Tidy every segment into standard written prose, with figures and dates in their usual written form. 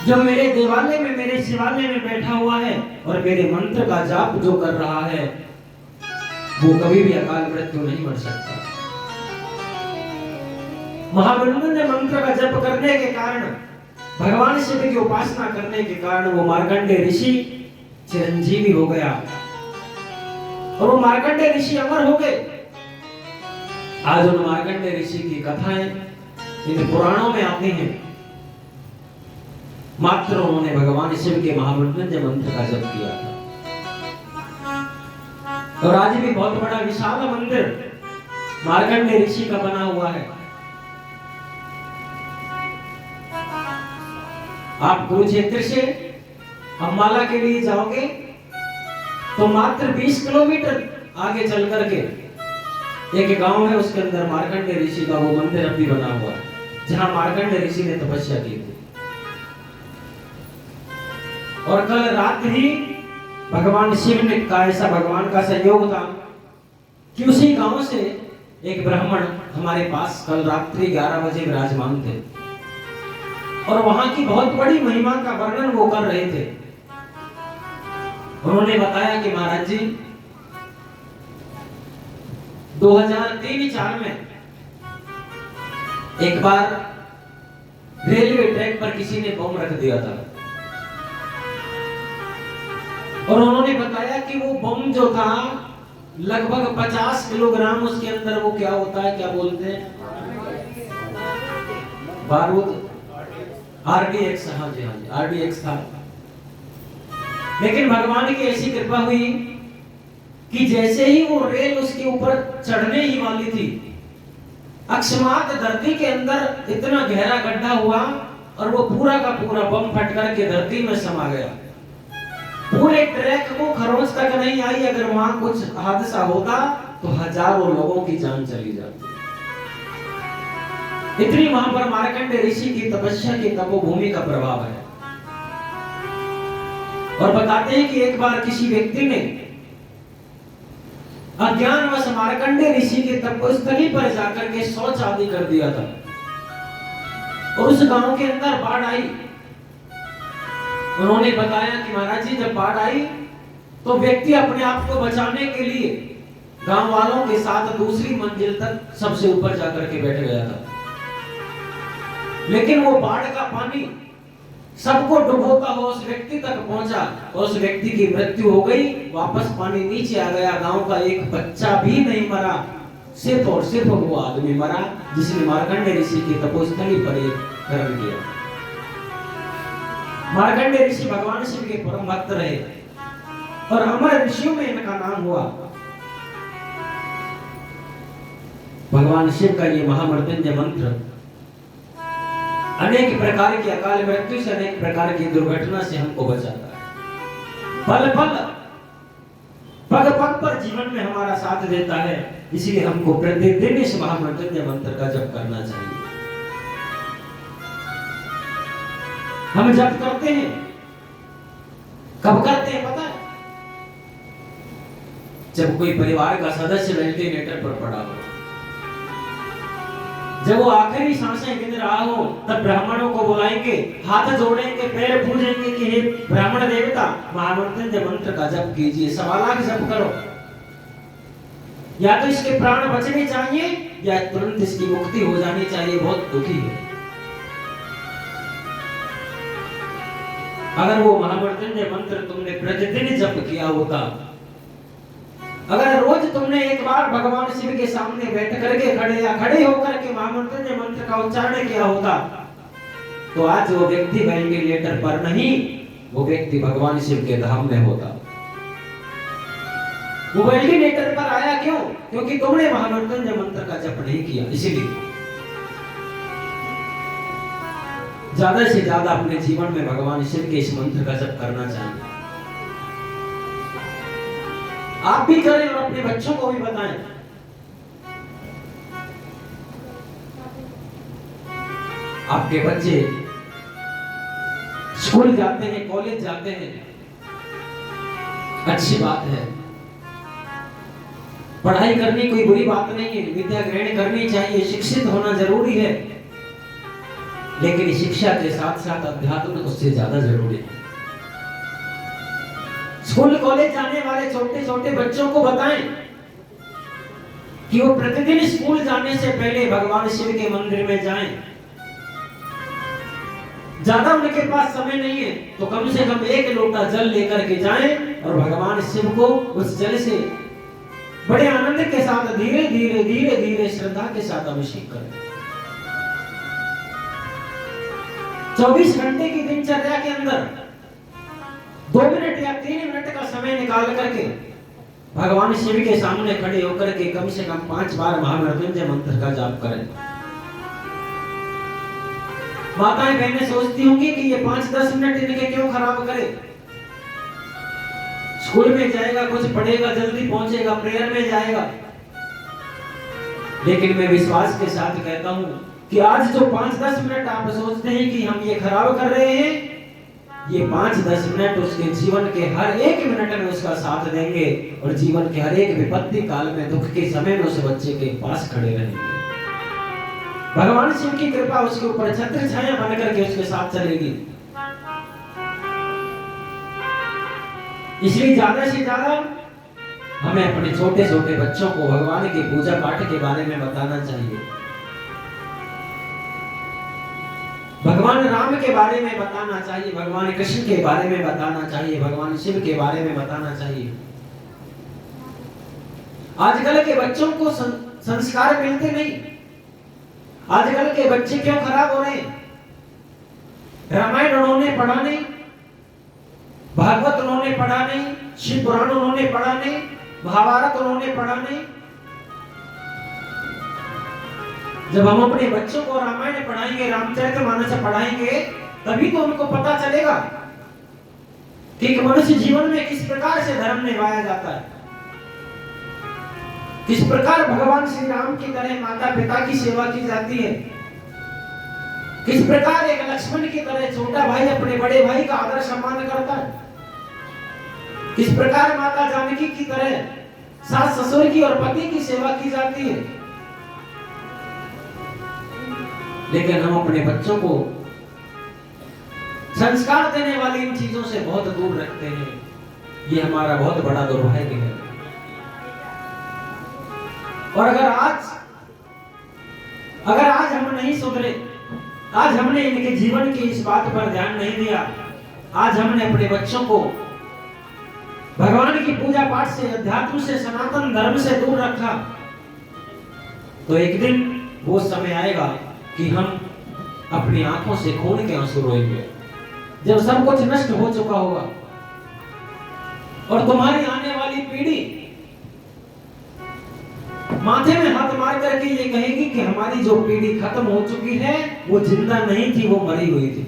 जो मेरे देवालय में, मेरे शिवालय में बैठा हुआ है और मेरे मंत्र का जाप जो कर रहा है, वो कभी भी अकाल मृत्यु नहीं मर सकता। महामृत्युंजय मंत्र का जप करने के कारण, भगवान शिव की उपासना करने के कारण वो मार्कंडेय ऋषि चिरंजीवी हो गया और वो मार्कंडेय ऋषि अमर हो गए। आज उन मार्कंडेय ऋषि की कथाएं इन पुराणों में आती हैं। मात्र उन्होंने भगवान शिव के महामृत्युंजय मंत्र का जप किया था। और आज भी बहुत बड़ा विशाल मंदिर मार्कंडेय ऋषि का बना हुआ है। आप कुरुक्षेत्र से अम्बाला के लिए जाओगे तो मात्र 20 किलोमीटर आगे चल करके एक गांव है, उसके अंदर मार्कंडेय ऋषि का वो मंदिर अभी बना हुआ है, जहां मार्कंडेय ऋषि ने तपस्या की थी। और कल रात ही भगवान शिव ने का ऐसा भगवान का संयोग था कि उसी गांव से एक ब्राह्मण हमारे पास कल रात्रि 11 बजे विराजमान थे और वहां की बहुत बड़ी महिमा का वर्णन वो कर रहे थे। उन्होंने बताया कि महाराज जी 2003-4 में एक बार रेलवे ट्रैक पर किसी ने बम रख दिया था और उन्होंने बताया कि वो बम जो था लगभग 50 किलोग्राम, उसके अंदर वो क्या होता है, क्या बोलते हैं, बारूद, RDX। हाँ जी, हाँ जी, RDX था। लेकिन भगवान की ऐसी कृपा हुई कि जैसे ही वो रेल उसके ऊपर चढ़ने ही वाली थी, अकस्मात धरती के अंदर इतना गहरा गड्ढा हुआ और वो पूरा का पूरा बम फट करके धरती में समा गया। पूरे ट्रैक को खरोंच तक नहीं आई। अगर वहां कुछ हादसा होता तो हजारों लोगों की जान चली जाती। इतनी वहां पर मार्कंडेय ऋषि की तपस्या की तपोभूमि का प्रभाव है। और बताते हैं कि एक बार किसी व्यक्ति ने अज्ञानवश मार्कंडेय ऋषि के तपस्थली पर जाकर के शौच आदि कर दिया था और उस गांव के अंदर बाढ़ आई। उन्होंने बताया कि महाराज जी जब बाढ़ आई तो व्यक्ति अपने आप को बचाने के लिए गांव वालों के साथ दूसरी मंजिल तक सबसे ऊपर जाकर के बैठ गया था। लेकिन वो बाढ़ का पानी सबको डुबोता हुआ उस व्यक्ति तक पहुंचा और उस व्यक्ति की मृत्यु हो गई। वापस पानी नीचे आ गया। गांव का एक बच्चा भी नहीं मरा, सिर्फ और सिर्फ वो आदमी मरा जिसने मार्कंडेय ऋषि की तपोस्थली पर एक कर्म किया। मार्कंडेय ऋषि भगवान शिव के परम भक्त रहे और अमर ऋषियों में इनका नाम हुआ। भगवान शिव का ये महामृत्युंजय मंत्र अनेक प्रकार की अकाल मृत्यु से, अनेक प्रकार की दुर्घटना से हमको बचाता है। पल पल, पग पग पर जीवन में हमारा साथ देता है। इसलिए हमको प्रतिदिन इस महामृत्युंजय मंत्र का जप करना चाहिए। हम जप करते हैं, कब करते हैं पता है? जब कोई परिवार का सदस्य वेंटिलेटर पर पड़ा हो, जब वो आखिरी सांसें गिन रहा हो, तब ब्राह्मणों को बुलाएंगे, हाथ जोड़ेंगे, पैर पूजेंगे कि हे ब्राह्मण देवता महामृत्युंजय मंत्र का जप कीजिए, 1.25 लाख जप करो। या तो इसके प्राण बचने चाहिए या तुरंत इसकी मुक्ति हो जानी चाहिए। बहुत दुखी है। अगर वो महामृत्युंजय मंत्र तुमने प्रतिदिन जप किया होता, अगर रोज तुमने एक बार भगवान शिव के सामने बैठ करके खड़े होकर के महामृत्युंजय मंत्र का उच्चारण किया होता, तो आज वो व्यक्ति वेंटिलेटर पर नहीं, वो व्यक्ति भगवान शिव के धाम में होता। वो वेंटिलेटर पर आया क्यों? क्योंकि तुमने महामृत्युंजय मंत्र का जप नहीं किया। इसीलिए ज्यादा से ज्यादा अपने जीवन में भगवान शिव के इस मंत्र का जप करना चाहिए। आप भी करें और अपने बच्चों को भी बताएं। आपके बच्चे स्कूल जाते हैं, कॉलेज जाते हैं, अच्छी बात है। पढ़ाई करनी कोई बुरी बात नहीं है, विद्या ग्रहण करनी चाहिए, शिक्षित होना जरूरी है। लेकिन शिक्षा के साथ साथ अध्यात्म उससे ज्यादा जरूरी है। स्कूल कॉलेज जाने वाले छोटे छोटे बच्चों को बताएं कि वो प्रतिदिन स्कूल जाने से पहले भगवान शिव के मंदिर में जाएं। ज्यादा उनके पास समय नहीं है तो कम से कम 1 लोटा जल लेकर के जाएं और भगवान शिव को उस जल से बड़े आनंद के साथ धीरे धीरे धीरे धीरे श्रद्धा के साथ अभिषेक करें। 24 घंटे की दिनचर्या के अंदर 2 मिनट या 3 मिनट का समय निकाल करके भगवान शिव के सामने खड़े होकर के कम से कम 5 बार महामृत्युंजय मंत्र का जाप करें। माताएं बहनें सोचती होंगी कि ये 5-10 मिनट इनके क्यों खराब करे, स्कूल में जाएगा, कुछ पढ़ेगा, जल्दी पहुंचेगा, प्रेयर में जाएगा। लेकिन मैं विश्वास के साथ कहता हूं कि आज जो 5-10 मिनट आप सोचते हैं कि हम ये खराब कर रहे हैं, ये 5-10 मिनट उसके जीवन के हर एक मिनट में उसका साथ देंगे और जीवन के हर एक विपत्ति काल में, दुख के समय में उस बच्चे के पास खड़े रहेंगे। भगवान शिव की कृपा उसके ऊपर छत्र छाया बनकर के उसके साथ चलेगी। इसलिए ज्यादा से ज्यादा हमें अपने छोटे छोटे बच्चों को भगवान के पूजा पाठ के बारे में बताना चाहिए, भगवान राम के बारे में बताना चाहिए, भगवान कृष्ण के बारे में बताना चाहिए, भगवान शिव के बारे में बताना चाहिए। आजकल के बच्चों को संस्कार मिलते नहीं। आजकल के बच्चे क्यों खराब हो रहे हैं? रामायण उन्होंने पढ़ा नहीं, भागवत उन्होंने पढ़ा नहीं, शिव पुराण उन्होंने पढ़ा नहीं, महाभारत उन्होंने पढ़ा नहीं। जब हम अपने बच्चों को रामायण पढ़ाएंगे, रामचरितमानस पढ़ाएंगे, तभी तो उनको पता चलेगा कि एक मनुष्य जीवन में किस प्रकार से धर्म निभाया जाता है, किस प्रकार भगवान श्री राम की तरह माता पिता की सेवा की जाती है, किस प्रकार एक लक्ष्मण की तरह छोटा भाई अपने बड़े भाई का आदर सम्मान करता है, किस प्रकार माता जानकी की तरह सास ससुर की और पति की सेवा की जाती है। लेकिन हम अपने बच्चों को संस्कार देने वाली इन चीजों से बहुत दूर रखते हैं। ये हमारा बहुत बड़ा दुर्भाग्य है। और अगर आज हम नहीं सुधरे, आज हमने इनके जीवन की इस बात पर ध्यान नहीं दिया, आज हमने अपने बच्चों को भगवान की पूजा पाठ से, अध्यात्म से, सनातन धर्म से दूर रखा, तो एक दिन वो समय आएगा कि हम अपनी आंखों से खून के आंसू रोएंगे, जब सब कुछ नष्ट हो चुका होगा और तुम्हारी आने वाली पीढ़ी माथे में हाथ मार करके ये कहेगी कि हमारी जो पीढ़ी खत्म हो चुकी है वो जिंदा नहीं थी, वो मरी हुई थी।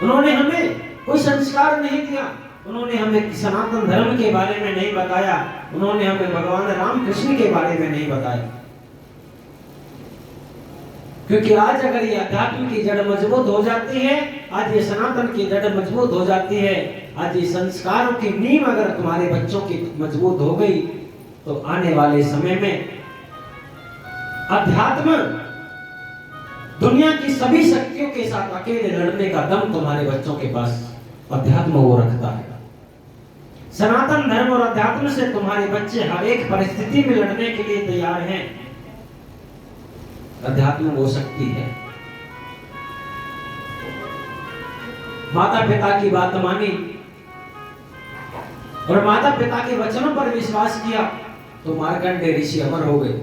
उन्होंने हमें कोई संस्कार नहीं दिया, उन्होंने हमें सनातन धर्म के बारे में नहीं बताया, उन्होंने हमें भगवान राम कृष्ण के बारे में नहीं बताया। क्योंकि आज अगर ये अध्यात्म की जड़ मजबूत हो जाती है, आज ये सनातन की जड़ मजबूत हो जाती है, आज ये संस्कारों की नींव अगर तुम्हारे बच्चों की मजबूत हो गई, तो आने वाले समय में अध्यात्म दुनिया की सभी शक्तियों के साथ अकेले लड़ने का दम तुम्हारे बच्चों के पास अध्यात्म वो रखता है। सनातन धर्म और अध्यात्म से तुम्हारे बच्चे हर एक परिस्थिति में लड़ने के लिए तैयार हैं। अध्यात्म वो शक्ति है। माता पिता की बात मानी और माता पिता के वचनों पर विश्वास किया तो मार्कंडेय ऋषि अमर हो गए।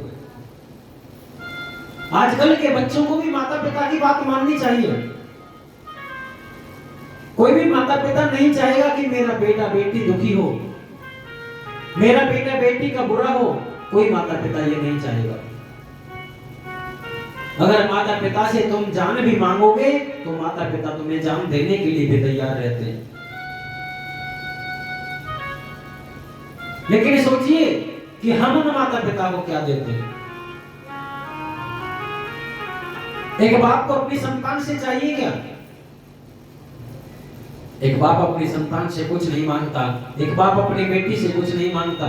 आजकल के बच्चों को भी माता पिता की बात माननी चाहिए। कोई भी माता पिता नहीं चाहेगा कि मेरा बेटा बेटी दुखी हो, मेरा बेटा बेटी का बुरा हो, कोई माता पिता ये नहीं चाहेगा। अगर माता पिता से तुम जान भी मांगोगे तो माता पिता तुम्हें जान देने के लिए भी तैयार रहते हैं। लेकिन सोचिए कि हम उन माता पिता को क्या देते हैं। एक बाप को अपनी संतान से चाहिए क्या? एक बाप अपनी संतान से कुछ नहीं मांगता, एक बाप अपनी बेटी से कुछ नहीं मांगता।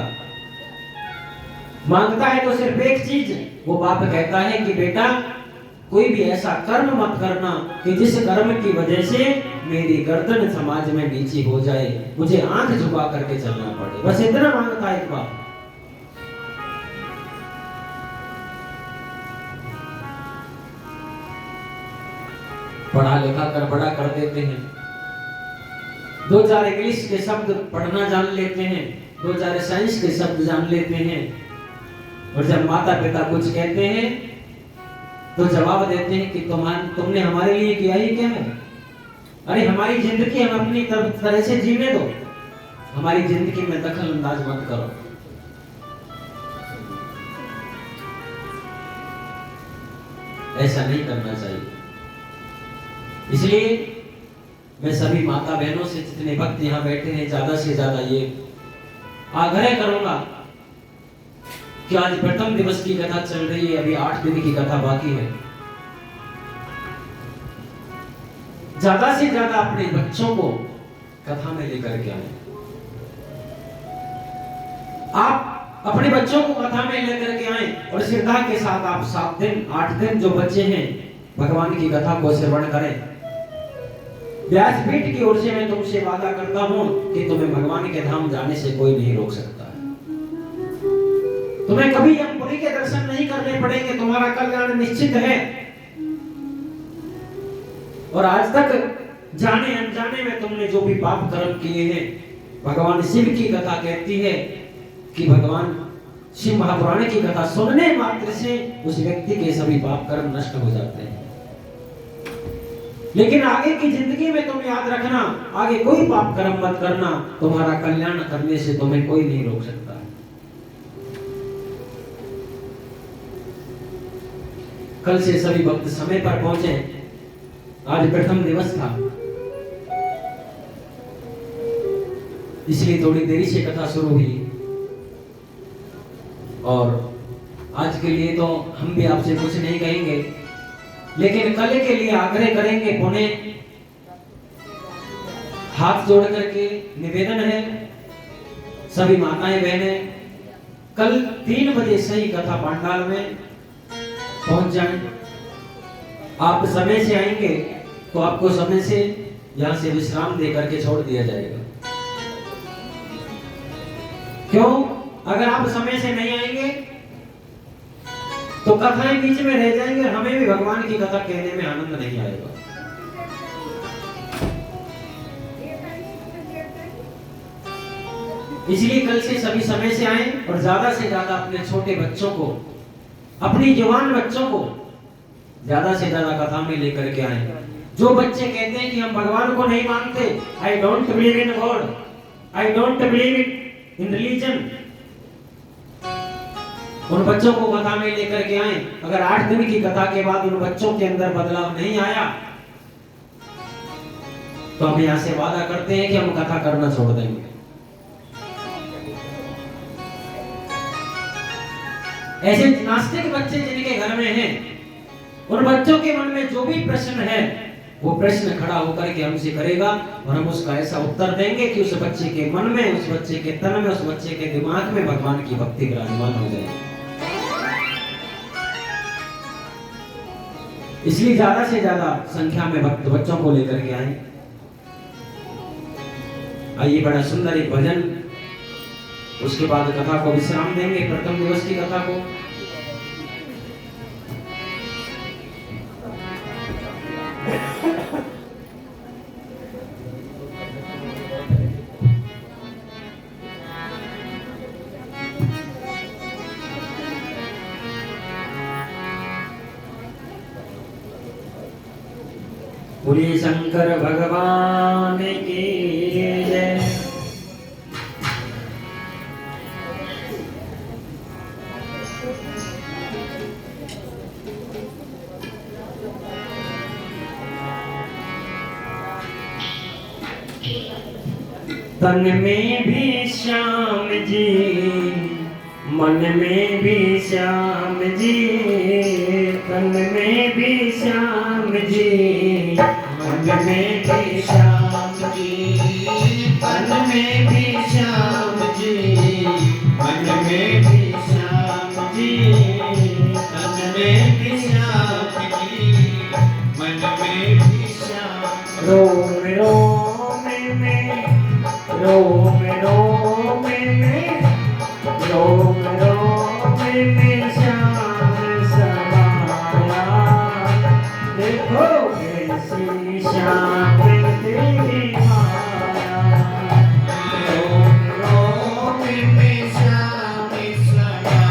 मांगता है तो सिर्फ एक चीज, वो बाप कहता है कि बेटा कोई भी ऐसा कर्म मत करना कि जिस कर्म की वजह से मेरी गर्दन समाज में नीची हो जाए, मुझे आंख झुका करके चलना पड़े। बस इतना मांगता एक बार। पढ़ा लिखा कर बड़ा कर देते हैं, 2-4 इंग्लिश के शब्द पढ़ना जान लेते हैं, 2-4 साइंस के शब्द जान लेते हैं, और जब माता पिता कुछ कहते हैं तो जवाब देते हैं कि तुमने हमारे लिए किया ही क्या है? अरे हमारी जिंदगी हम अपनी तरह से जीने दो, हमारी जिंदगी में दखल अंदाज मत करो। ऐसा नहीं करना चाहिए। इसलिए मैं सभी माता बहनों से, जितने भक्त यहाँ बैठे हैं, ज्यादा से ज्यादा ये आग्रह करूंगा कि आज प्रथम दिवस की कथा चल रही है, अभी 8 दिन की कथा बाकी है। ज्यादा से ज्यादा अपने बच्चों को कथा में लेकर के आए। आप अपने बच्चों को कथा में लेकर के आए और श्रद्धा के साथ आप 7 दिन 8 दिन जो बच्चे हैं भगवान की कथा को श्रवण करें। व्यासपीठ की ओर से मैं तुमसे वादा करता हूं कि तुम्हें भगवान के धाम जाने से कोई नहीं रोक सकता है। तुम्हें कभी यमपुरी के दर्शन नहीं करने पड़ेंगे, तुम्हारा कल्याण निश्चित है। और आज तक जाने अनजाने में तुमने जो भी पाप कर्म किए हैं, भगवान शिव की कथा कहती है कि भगवान शिव महापुराण की कथा सुनने मात्र से उस व्यक्ति के सभी पाप कर्म नष्ट हो जाते हैं। लेकिन आगे की जिंदगी में तुम याद रखना, आगे कोई पाप कर्म मत करना, तुम्हारा कल्याण करने से तुम्हें कोई नहीं रोक सकता। कल से सभी भक्त समय पर पहुंचे। आज प्रथम दिवस था, इसलिए थोड़ी देरी से कथा शुरू हुई। और आज के लिए तो हम भी आपसे कुछ नहीं कहेंगे, लेकिन कल के लिए आग्रह करेंगे। पुनः हाथ जोड़ करके निवेदन है, सभी माताएं बहनें कल 3 बजे सही कथा पांडाल में पहुंच जाएं। आप समय से आएंगे तो आपको समय से यहां से विश्राम दे करके छोड़ दिया जाएगा। क्यों? अगर आप समय से नहीं आएंगे तो कथाएं बीच में रह जाएंगे, हमें भी भगवान की कथा कहने में आनंद नहीं आएगा। इसलिए कल से सभी समय से आए और ज्यादा से ज्यादा अपने छोटे बच्चों को, अपनी जवान बच्चों को ज्यादा से ज्यादा कथा में लेकर के आए। जो बच्चे कहते हैं कि हम भगवान को नहीं मानते, I don't believe in God, I don't believe in religion, उन बच्चों को कथा में लेकर के आए। अगर 8 दिन की कथा के बाद उन बच्चों के अंदर बदलाव नहीं आया तो हम यहां से वादा करते हैं कि हम कथा करना छोड़ देंगे। ऐसे नास्तिक बच्चे जिनके घर में हैं, उन बच्चों के मन में जो भी प्रश्न है वो प्रश्न खड़ा होकर के हमसे करेगा और हम उसका ऐसा उत्तर देंगे कि उस बच्चे के मन में, उस बच्चे के तन में, उस बच्चे के दिमाग में भगवान की भक्ति विराजमान हो जाएगी। इसलिए ज्यादा से ज्यादा संख्या में भक्त बच्चों को लेकर के आए। आइए, बड़ा सुंदर एक भजन, उसके बाद कथा को विश्राम देंगे, प्रथम दिवस की कथा को। बोलिए शंकर भगवान की जय। तन में भी श्याम जी, मन में भी श्याम जी, तन में भी श्याम जी, मन में भी श्याम जी, तन में भी श्याम जी, मन में भी श्याम जी, तन में भी श्याम जी, श्याम तेरी माया, रोम रोम में श्याम समाया,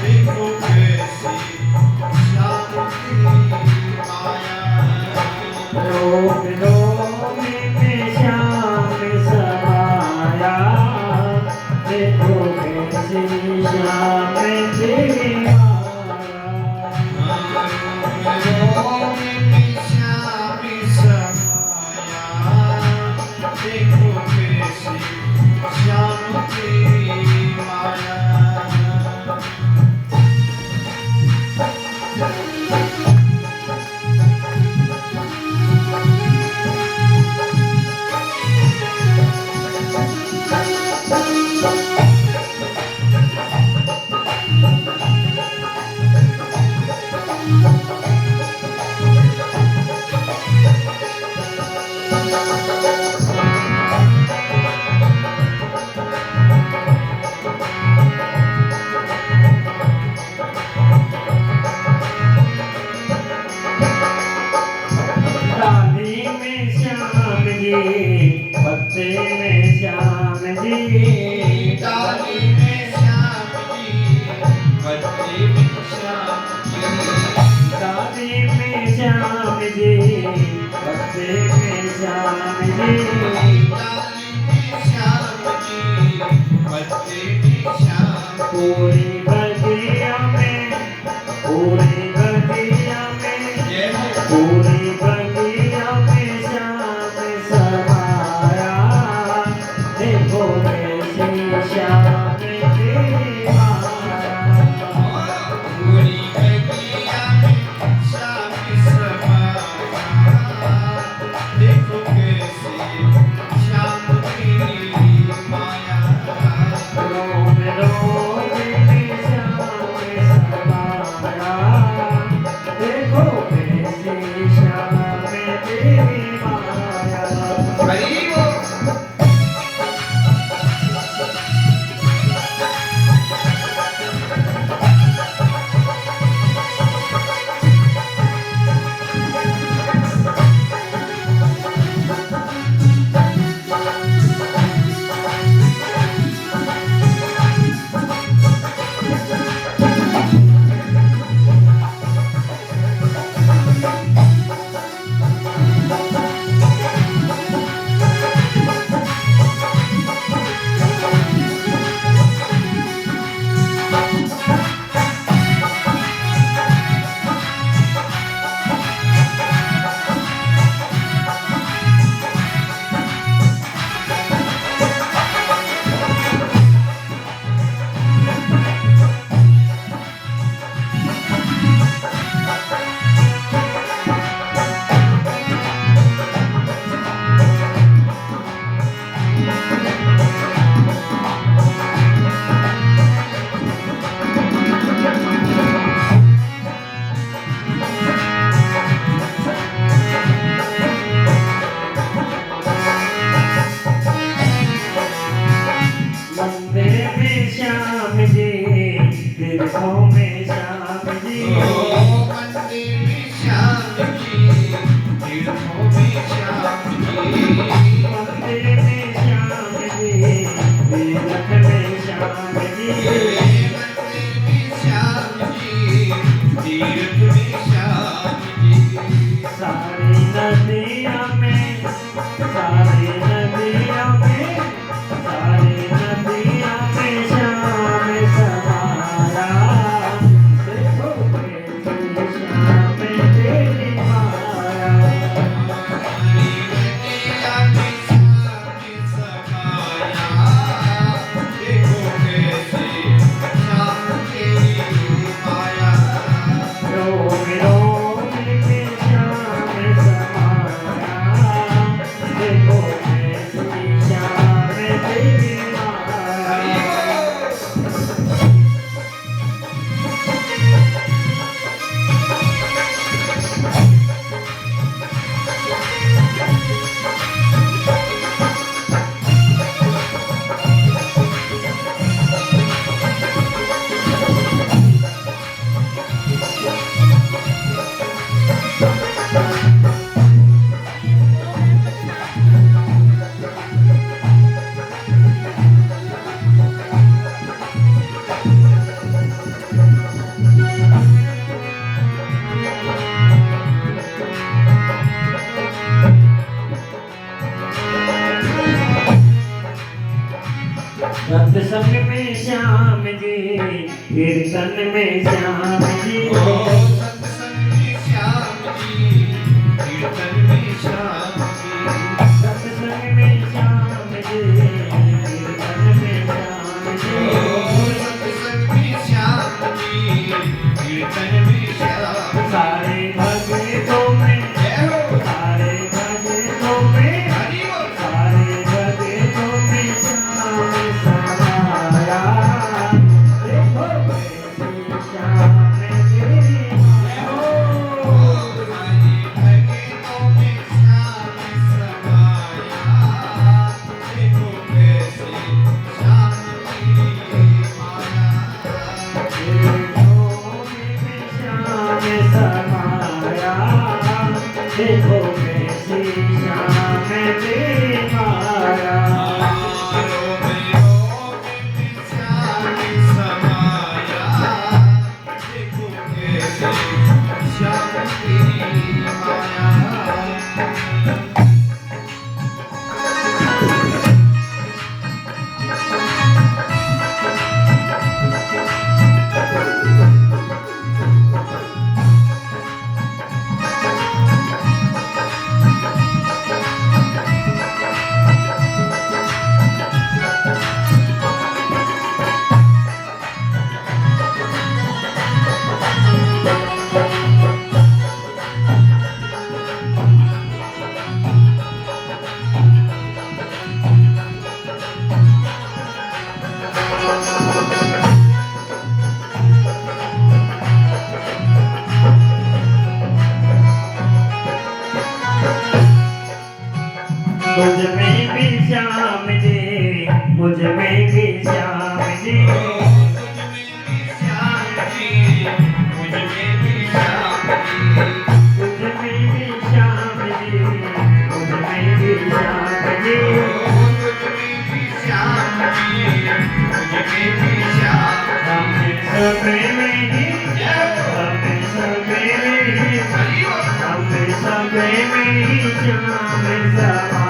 देखो कैसी श्याम तेरी माया, रोम रोम में श्याम समाया, देखो कैसी श्याम तेरी माया। पत्ते में श्याम जी, डाली में श्याम जी, पत्ते में श्याम जी, डाली में श्याम जी, पत्ते में श्याम जी, डाली में श्याम जी, पत्ते में श्याम, पूरी बगिया में, पूरी बगिया में, पूरी बगिया में श्याम समाया, देखो कैसी श्याम तेरी माया, पूरी बगिया में श्याम समाया, देखो कैसी श्याम तेरी माया, रोम रोम में श्याम समाया, देखो कैसी श्याम तेरी माया। मंदिर में श्याम जी, तीर्थों में श्याम जी, मंदिर में श्याम जी, तीर्थों में श्याम जी, मंदिर में श्याम जी, तीर्थ में श्याम जी, मंदिर में श्याम जी, तीर्थ में श्याम जी, सारी नदियाँ में, सारी नदियाँ में, सारी नदियाँ में श्याम समाया, देखो कैसी श्याम तेरी माया, कीर्तन में श्याम जी सत्संग में श्याम जी कीर्तन में श्याम जी सत्संग में श्याम जी कीर्तन में श्याम जी सत्संग में श्याम जी कीर्तन में श्याम सारे भक्तों में जय हो सारे भक्तों में हरि बोल सारे भक्तों में श्याम समाया देखो कैसी श्याम तेरी हरि भक्तों में श्याम समाया देखो कैसे श्याम की माया देखो कैसी श्याम तेरी माया मुझ में भी श्याम जी मुझ में भी श्याम जी मुझ में भी श्याम जी मुझ में भी श्याम जी हमें सब में ही हमें सब में ही हमें सब में ही श्याम समा